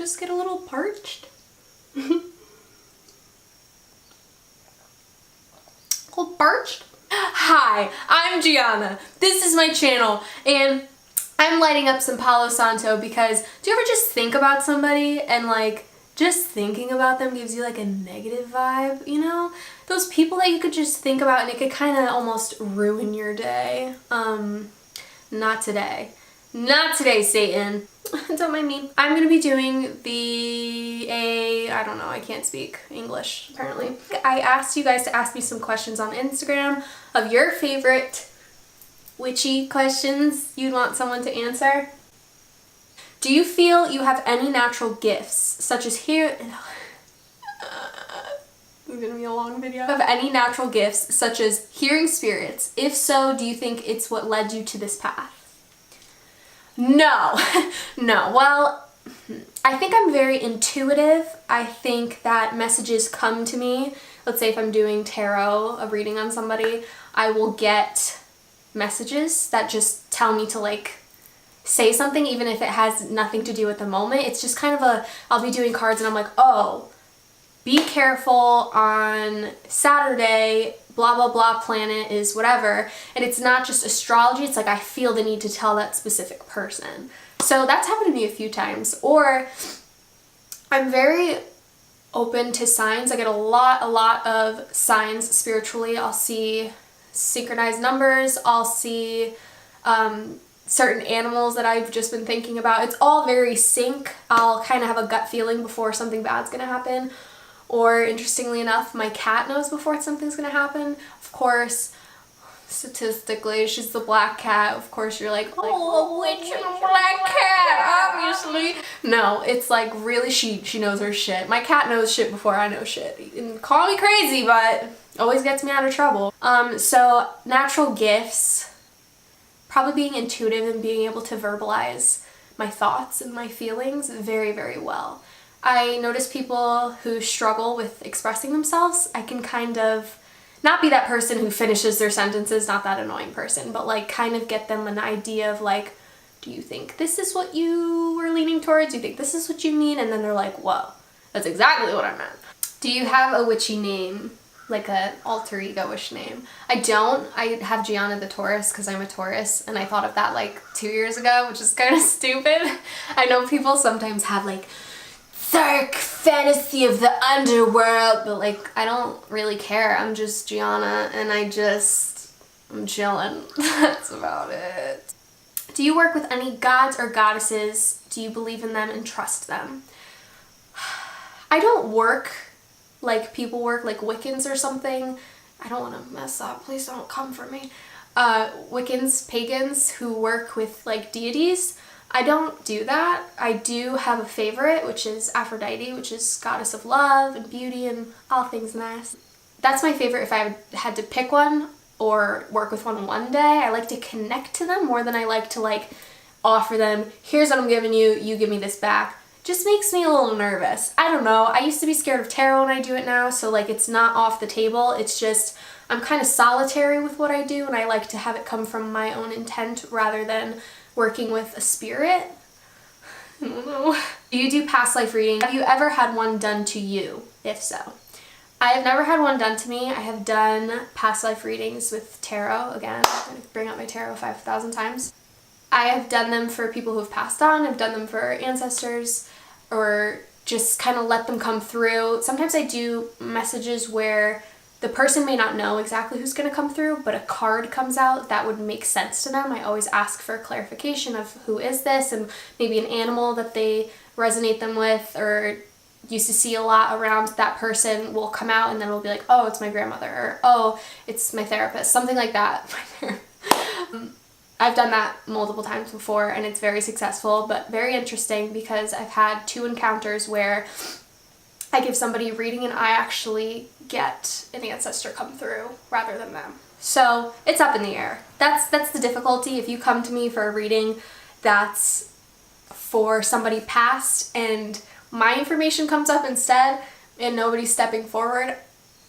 just get a little parched. Parched. Hi, I'm Gianna. This is my channel, and I'm lighting up some Palo Santo because do you ever just think about somebody and like just thinking about them gives you like a negative vibe, you know? Those people that you could just think about and it could kind of almost ruin your day. Not today. Not today, Satan. Don't mind me. I'm gonna be doing I don't know, I can't speak English, apparently. I asked you guys to ask me some questions on Instagram of your favorite witchy questions you'd want someone to answer. Do you feel you have any natural gifts, such as this is gonna be a long video. Have any natural gifts, such as hearing spirits? If so, do you think it's what led you to this path? No. No. Well, I think I'm very intuitive. I think that messages come to me. Let's say if I'm doing tarot, a reading on somebody, I will get messages that just tell me to like say something even if it has nothing to do with the moment. It's just kind of I'll be doing cards and I'm like, oh, be careful on Saturday, blah blah blah planet is whatever. And it's not just astrology, it's like I feel the need to tell that specific person. So that's happened to me a few times. Or I'm very open to signs. I get a lot of signs spiritually. I'll see synchronized numbers, I'll see certain animals that I've just been thinking about. It's all very sync. I'll kind of have a gut feeling before something bad's gonna happen. Or interestingly enough, my cat knows before something's gonna happen. Of course, statistically, she's the black cat. Of course, you're like, oh, a witch and a black cat, obviously. No, it's like really she knows her shit. My cat knows shit before I know shit. And call me crazy, but always gets me out of trouble. So natural gifts, probably being intuitive and being able to verbalize my thoughts and my feelings very, very well. I notice people who struggle with expressing themselves, I can kind of not be that person who finishes their sentences, not that annoying person, but like kind of get them an idea of like, do you think this is what you were leaning towards? Do you think this is what you mean? And then they're like, whoa, that's exactly what I meant. Do you have a witchy name? Like an alter ego-ish name? I don't. I have Gianna the Taurus because I'm a Taurus, and I thought of that like 2 years ago, which is kind of stupid. I know people sometimes have like dark fantasy of the underworld, but like I don't really care. I'm just Gianna and I'm chilling. That's about it. Do you work with any gods or goddesses? Do you believe in them and trust them? I don't work like people work, like Wiccans or something. I don't want to mess up. Please don't come for me. Wiccans, pagans who work with like deities. I don't do that. I do have a favorite, which is Aphrodite, which is goddess of love and beauty and all things nice. That's my favorite if I had to pick one or work with one day. I like to connect to them more than I like to like offer them, here's what I'm giving you, you give me this back. Just makes me a little nervous. I don't know. I used to be scared of tarot and I do it now, so like it's not off the table. It's just I'm kind of solitary with what I do and I like to have it come from my own intent rather than working with a spirit. I don't know. Do you do past life reading? Have you ever had one done to you? If so. I have never had one done to me. I have done past life readings with tarot. Again, I'm going to bring up my tarot 5,000 times. I have done them for people who have passed on. I've done them for ancestors or just kind of let them come through. Sometimes I do messages where the person may not know exactly who's going to come through, but a card comes out that would make sense to them. I always ask for clarification of who is this and maybe an animal that they resonate them with or used to see a lot around that person will come out and then it'll be like, oh, it's my grandmother, or oh, it's my therapist, something like that. I've done that multiple times before and it's very successful, but very interesting because I've had 2 encounters where I give somebody a reading and I actually get an ancestor come through rather than them. So it's up in the air. That's the difficulty. If you come to me for a reading that's for somebody past and my information comes up instead and nobody's stepping forward,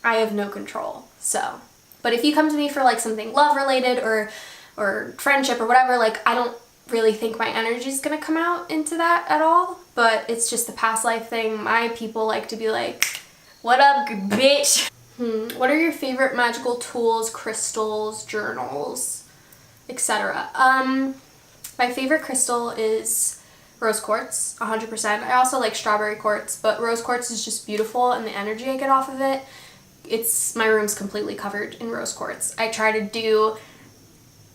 I have no control. So, but if you come to me for like something love related or friendship or whatever, like I don't really think my energy is gonna come out into that at all, but it's just a past life thing. My people like to be like, what up, bitch? What are your favorite magical tools, crystals, journals, etc.? My favorite crystal is rose quartz, 100%. I also like strawberry quartz, but rose quartz is just beautiful, and the energy I get off of it, my room's completely covered in rose quartz. I try to do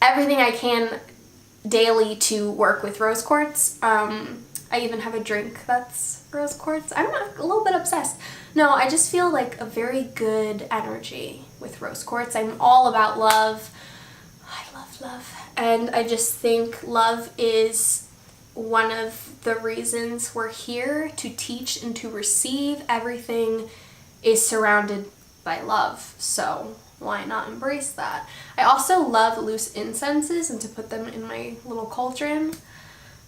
everything I can daily to work with rose quartz. I even have a drink that's rose quartz. I'm a little bit obsessed. No, I just feel like a very good energy with rose quartz. I'm all about love. I love love. And I just think love is one of the reasons we're here, to teach and to receive. Everything is surrounded by love, so why not embrace that? I also love loose incenses and to put them in my little cauldron.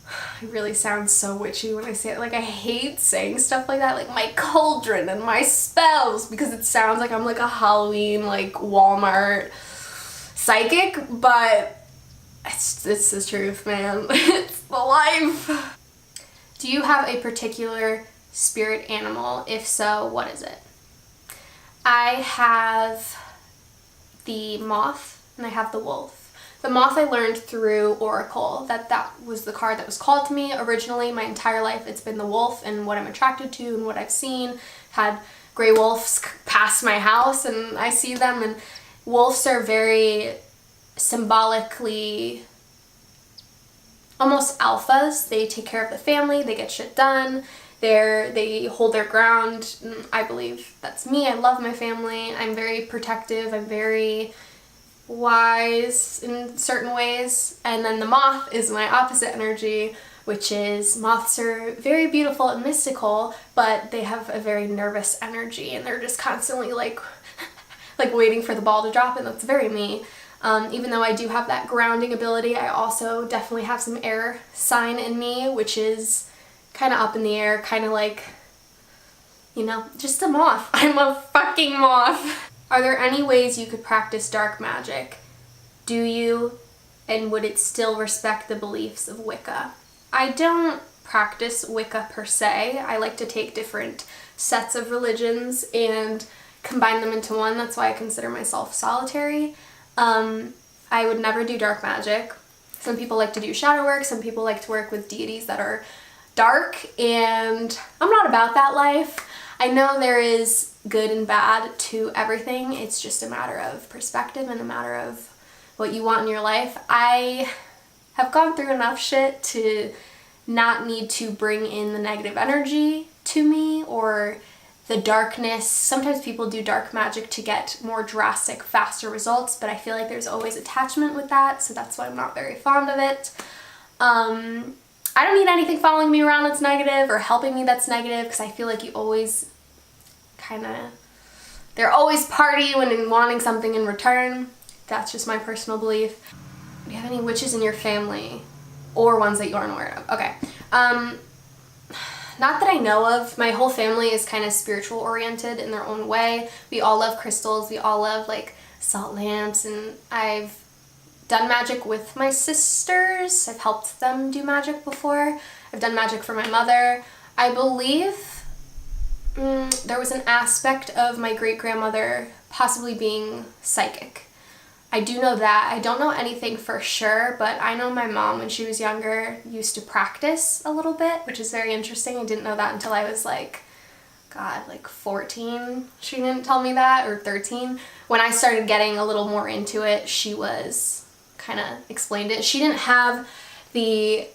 I really sound so witchy when I say it. Like, I hate saying stuff like that, like my cauldron and my spells, because it sounds like I'm like a Halloween, like Walmart psychic, but it's the truth, man. It's the life. Do you have a particular spirit animal? If so, what is it? I have the moth and I have the wolf. The moth I learned through Oracle, that was the card that was called to me originally. My entire life it's been the wolf and what I'm attracted to and what I've seen. Had gray wolves pass my house and I see them, and wolves are very symbolically almost alphas. They take care of the family, they get shit done. They hold their ground. I believe that's me. I love my family. I'm very protective. I'm very wise in certain ways. And then the moth is my opposite energy, which is moths are very beautiful and mystical, but they have a very nervous energy and they're just constantly like waiting for the ball to drop, and that's very me. Even though I do have that grounding ability, I also definitely have some air sign in me, which is kind of up in the air, kind of like, you know, just a moth. I'm a fucking moth. Are there any ways you could practice dark magic? Do you? And would it still respect the beliefs of Wicca? I don't practice Wicca per se. I like to take different sets of religions and combine them into one. That's why I consider myself solitary. I would never do dark magic. Some people like to do shadow work. Some people like to work with deities that are dark, and I'm not about that life. I know there is good and bad to everything. It's just a matter of perspective and a matter of what you want in your life. I have gone through enough shit to not need to bring in the negative energy to me or the darkness. Sometimes people do dark magic to get more drastic, faster results, but I feel like there's always attachment with that, so that's why I'm not very fond of it. I don't need anything following me around that's negative or helping me that's negative, because I feel like you always they're always partying and wanting something in return. That's just my personal belief. Do you have any witches in your family or ones that you aren't aware of? Okay. Not that I know of. My whole family is kind of spiritual oriented in their own way. We all love crystals. We all love like salt lamps, and I've done magic with my sisters. I've helped them do magic before. I've done magic for my mother. I believe there was an aspect of my great-grandmother possibly being psychic. I do know that. I don't know anything for sure, but I know my mom, when she was younger, used to practice a little bit, which is very interesting. I didn't know that until I was like 14. She didn't tell me that, or 13. When I started getting a little more into it, she was kind of explained it. She didn't have the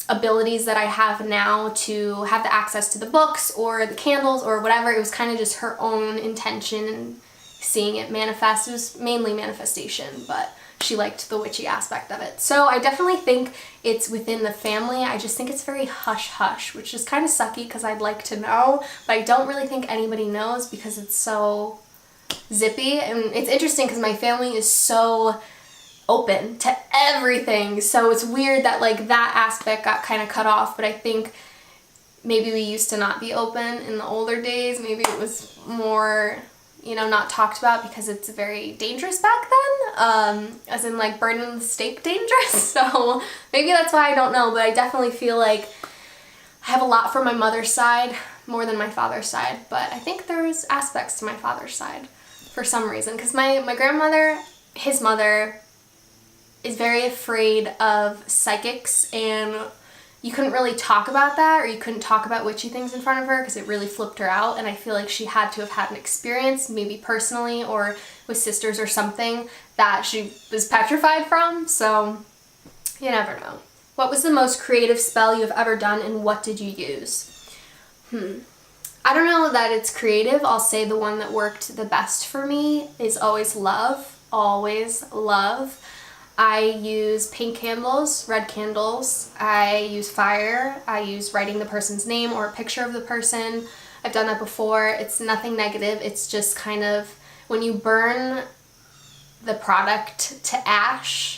abilities that I have now to have the access to the books or the candles or whatever. It was kind of just her own intention and seeing it manifest. It was mainly manifestation, but she liked the witchy aspect of it. So I definitely think it's within the family. I just think it's very hush-hush, which is kind of sucky because I'd like to know, but I don't really think anybody knows because it's so zippy. And it's interesting because my family is so open to everything, so it's weird that like that aspect got kind of cut off, but I think maybe we used to not be open in the older days. Maybe it was more you know, not talked about because it's very dangerous back then, as in like burning the stake dangerous. So maybe that's why, I don't know, but I definitely feel like I have a lot from my mother's side, more than my father's side, but I think there's aspects to my father's side for some reason, because my grandmother, his mother, is very afraid of psychics, and you couldn't really talk about that, or you couldn't talk about witchy things in front of her because it really flipped her out, and I feel like she had to have had an experience, maybe personally or with sisters or something, that she was petrified from, so you never know. What was the most creative spell you have ever done, and what did you use? I don't know that it's creative. I'll say the one that worked the best for me is always love. Always love. I use pink candles, red candles. I use fire. I use writing the person's name or a picture of the person. I've done that before. It's nothing negative. It's just kind of when you burn the product to ash,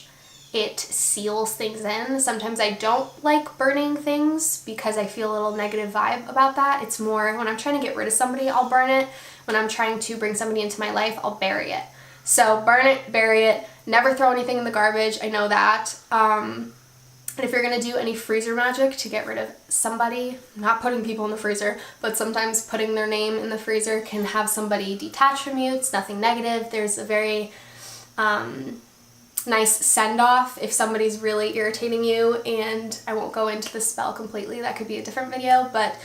it seals things in. Sometimes I don't like burning things because I feel a little negative vibe about that. It's more when I'm trying to get rid of somebody, I'll burn it. When I'm trying to bring somebody into my life, I'll bury it. So burn it, bury it, never throw anything in the garbage. I know that. And if you're gonna do any freezer magic to get rid of somebody, not putting people in the freezer, but sometimes putting their name in the freezer can have somebody detach from you. It's nothing negative. There's a very nice send-off if somebody's really irritating you, and I won't go into the spell completely, that could be a different video, but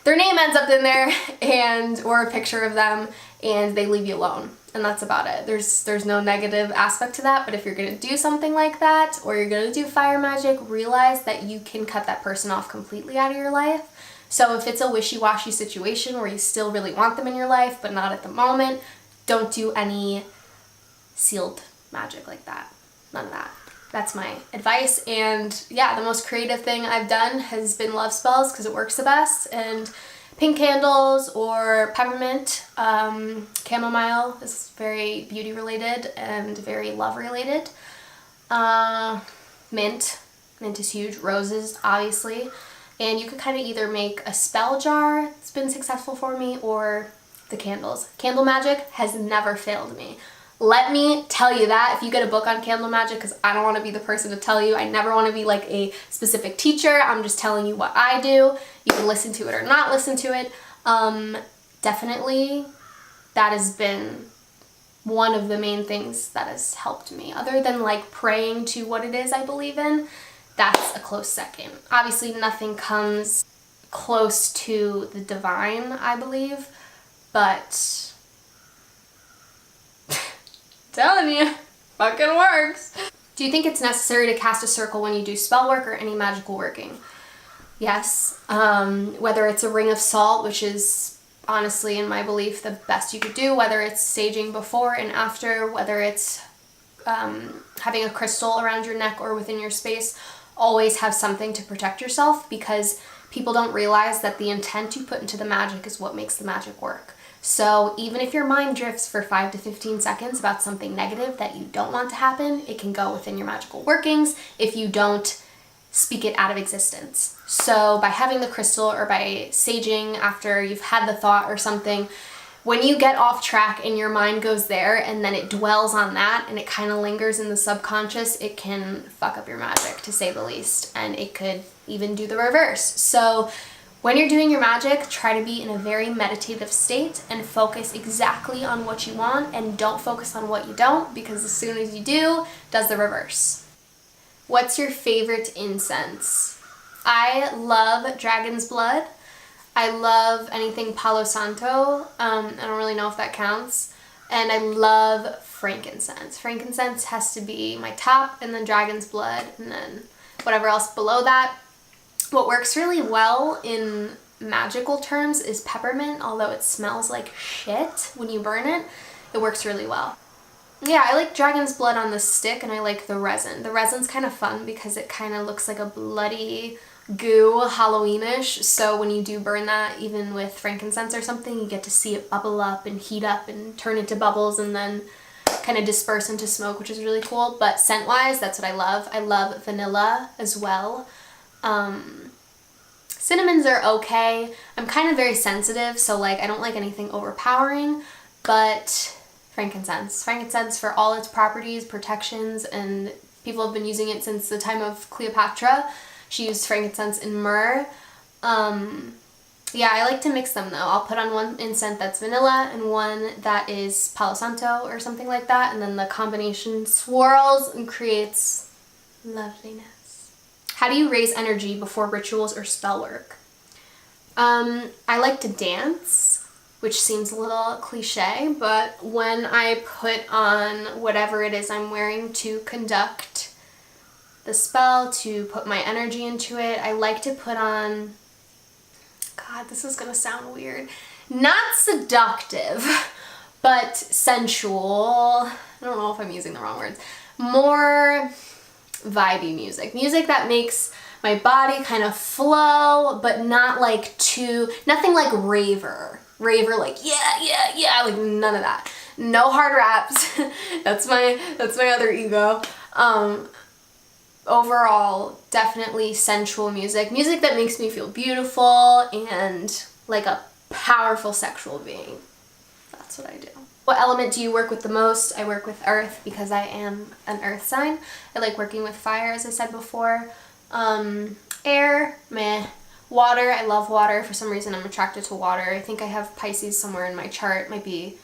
their name ends up in there, and or a picture of them, and they leave you alone, and that's about it. There's no negative aspect to that, but if you're gonna do something like that, or you're gonna do fire magic, realize that you can cut that person off completely out of your life. So if it's a wishy-washy situation where you still really want them in your life, but not at the moment, don't do any sealed magic like that. None of that. That's my advice. And yeah, the most creative thing I've done has been love spells because it works the best, and pink candles or peppermint. Chamomile is very beauty related and very love related. Mint is huge. Roses, obviously. And you could kind of either make a spell jar, it's been successful for me, or the candles. Candle magic has never failed me. Let me tell you that if you get a book on candle magic, because I don't want to be the person to tell you. I never want to be like a specific teacher. I'm just telling you what I do. You can listen to it or not listen to it. Definitely that has been one of the main things that has helped me. Other than like praying to what it is I believe in, that's a close second. Obviously nothing comes close to the divine, I believe, but telling you, fucking works. Do you think it's necessary to cast a circle when you do spell work or any magical working? Yes. Whether it's a ring of salt, which is honestly, in my belief, the best you could do, whether it's saging before and after, whether it's having a crystal around your neck or within your space, always have something to protect yourself, because people don't realize that the intent you put into the magic is what makes the magic work. So even if your mind drifts for 5 to 15 seconds about something negative that you don't want to happen, it can go within your magical workings if you don't speak it out of existence. So by having the crystal or by saging after you've had the thought or something, when you get off track and your mind goes there and then it dwells on that and it kind of lingers in the subconscious, it can fuck up your magic, to say the least, and it could even do the reverse. So when you're doing your magic, try to be in a very meditative state and focus exactly on what you want, and don't focus on what you don't, because as soon as you do, it does the reverse. What's your favorite incense? I love dragon's blood. I love anything Palo Santo. I don't really know if that counts. And I love frankincense. Frankincense has to be my top, and then dragon's blood, and then whatever else below that. What works really well in magical terms is peppermint, although it smells like shit when you burn it. It works really well. Yeah, I like dragon's blood on the stick, and I like the resin. The resin's kind of fun because it kind of looks like a bloody goo, Halloweenish, so when you do burn that, even with frankincense or something, you get to see it bubble up and heat up and turn into bubbles and then kind of disperse into smoke, which is really cool. But scent-wise, that's what I love. I love vanilla as well. Cinnamons are okay. I'm kind of very sensitive, so like I don't like anything overpowering, but frankincense. Frankincense, for all its properties, protections, and people have been using it since the time of Cleopatra. She used frankincense and myrrh. Yeah, I like to mix them though. I'll put on one incense that's vanilla and one that is Palo Santo or something like that, and then the combination swirls and creates loveliness. How do you raise energy before rituals or spell work? I like to dance, which seems a little cliche, but when I put on whatever it is I'm wearing to conduct the spell, to put my energy into it, I like to put on, God, this is gonna sound weird, not seductive, but sensual. I don't know if I'm using the wrong words. More vibey music. Music that makes my body kind of flow, but not like nothing like raver. Raver like, yeah, like none of that. No hard raps. That's my other ego. Overall, definitely sensual music. Music that makes me feel beautiful and like a powerful sexual being. That's what I do. What element do you work with the most? I work with earth because I am an earth sign. I like working with fire, as I said before. Air, meh. Water, I love water. For some reason, I'm attracted to water. I think I have Pisces somewhere in my chart. Might be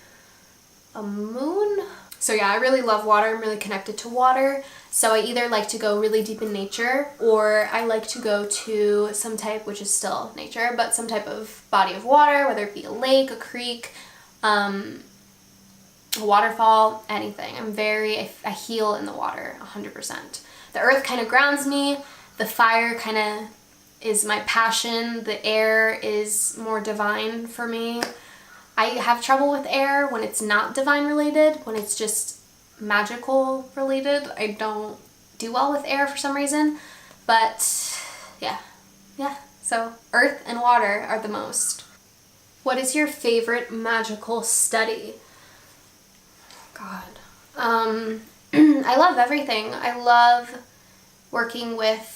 a moon. So yeah, I really love water. I'm really connected to water. So I either like to go really deep in nature, or I like to go to some type, which is still nature, but some type of body of water, whether it be a lake, a creek, a waterfall, anything. I heal in the water 100%. The earth kind of grounds me. The fire kind of is my passion. The air is more divine for me. I have trouble with air when it's not divine related, when it's just magical related. I don't do well with air for some reason, but yeah. So earth and water are the most. What is your favorite magical study? God. I love everything. I love working with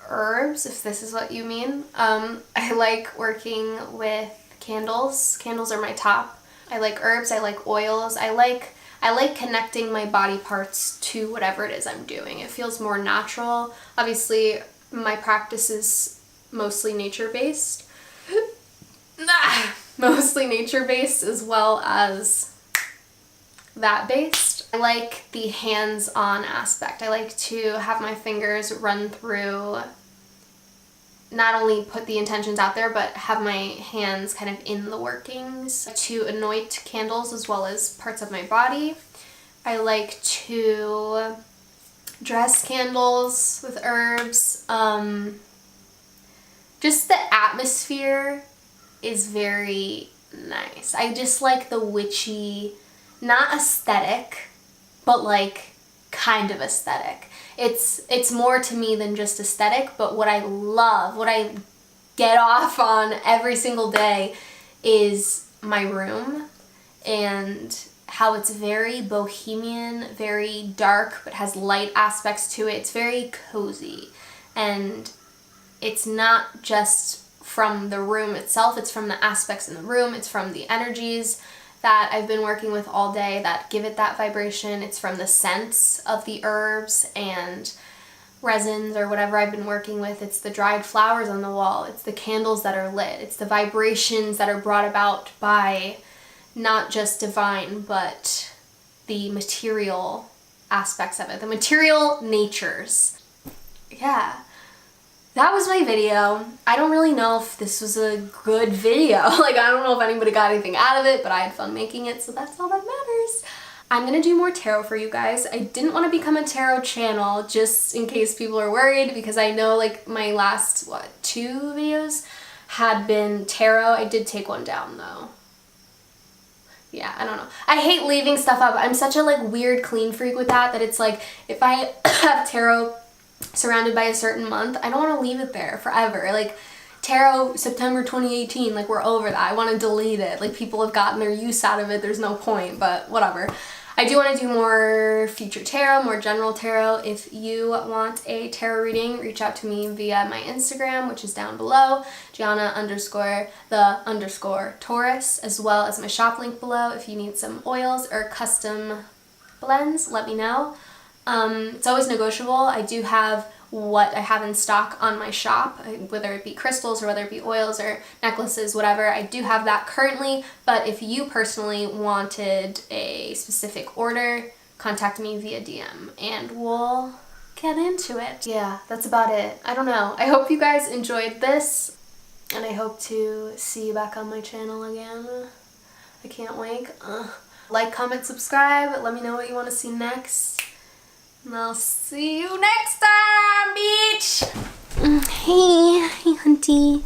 herbs, if this is what you mean. I like working with candles. Candles are my top. I like herbs. I like oils. I like connecting my body parts to whatever it is I'm doing. It feels more natural. Obviously, my practice is mostly nature-based. Mostly nature-based as well as that based. I like the hands-on aspect. I like to have my fingers run through, not only put the intentions out there, but have my hands kind of in the workings to anoint candles as well as parts of my body. I like to dress candles with herbs. Just the atmosphere is very nice. I just like the witchy, not aesthetic, but like kind of aesthetic. It's more to me than just aesthetic, but what I love, what I get off on every single day is my room and how it's very bohemian, very dark, but has light aspects to it. It's very cozy, and it's not just from the room itself, it's from the aspects in the room, it's from the energies that I've been working with all day that give it that vibration. It's from the scents of the herbs and resins or whatever I've been working with. It's the dried flowers on the wall. It's the candles that are lit. It's the vibrations that are brought about by not just divine, but the material aspects of it, the material natures. Yeah. That was my video. I don't really know if this was a good video. Like, I don't know if anybody got anything out of it, but I had fun making it, so that's all that matters. I'm gonna do more tarot for you guys. I didn't want to become a tarot channel just in case people are worried, because I know like my last, 2 videos had been tarot. I did take one down though. Yeah, I don't know. I hate leaving stuff up. I'm such a like weird clean freak with that it's like if I have tarot surrounded by a certain month, I don't want to leave it there forever. Like tarot September 2018, like we're over that. I want to delete it. Like people have gotten their use out of it. There's no point, but whatever. I do want to do more future tarot, more general tarot. If you want a tarot reading, reach out to me via my Instagram, which is down below, Gianna_the_Taurus, as well as my shop link below. If you need some oils or custom blends, let me know. It's always negotiable. I do have what I have in stock on my shop, whether it be crystals or whether it be oils or necklaces, whatever. I do have that currently, but if you personally wanted a specific order, contact me via DM and we'll get into it. Yeah, that's about it. I don't know. I hope you guys enjoyed this, and I hope to see you back on my channel again. I can't wait. Like, comment, subscribe. Let me know what you want to see next. And I'll see you next time, beach! Hey, hunty.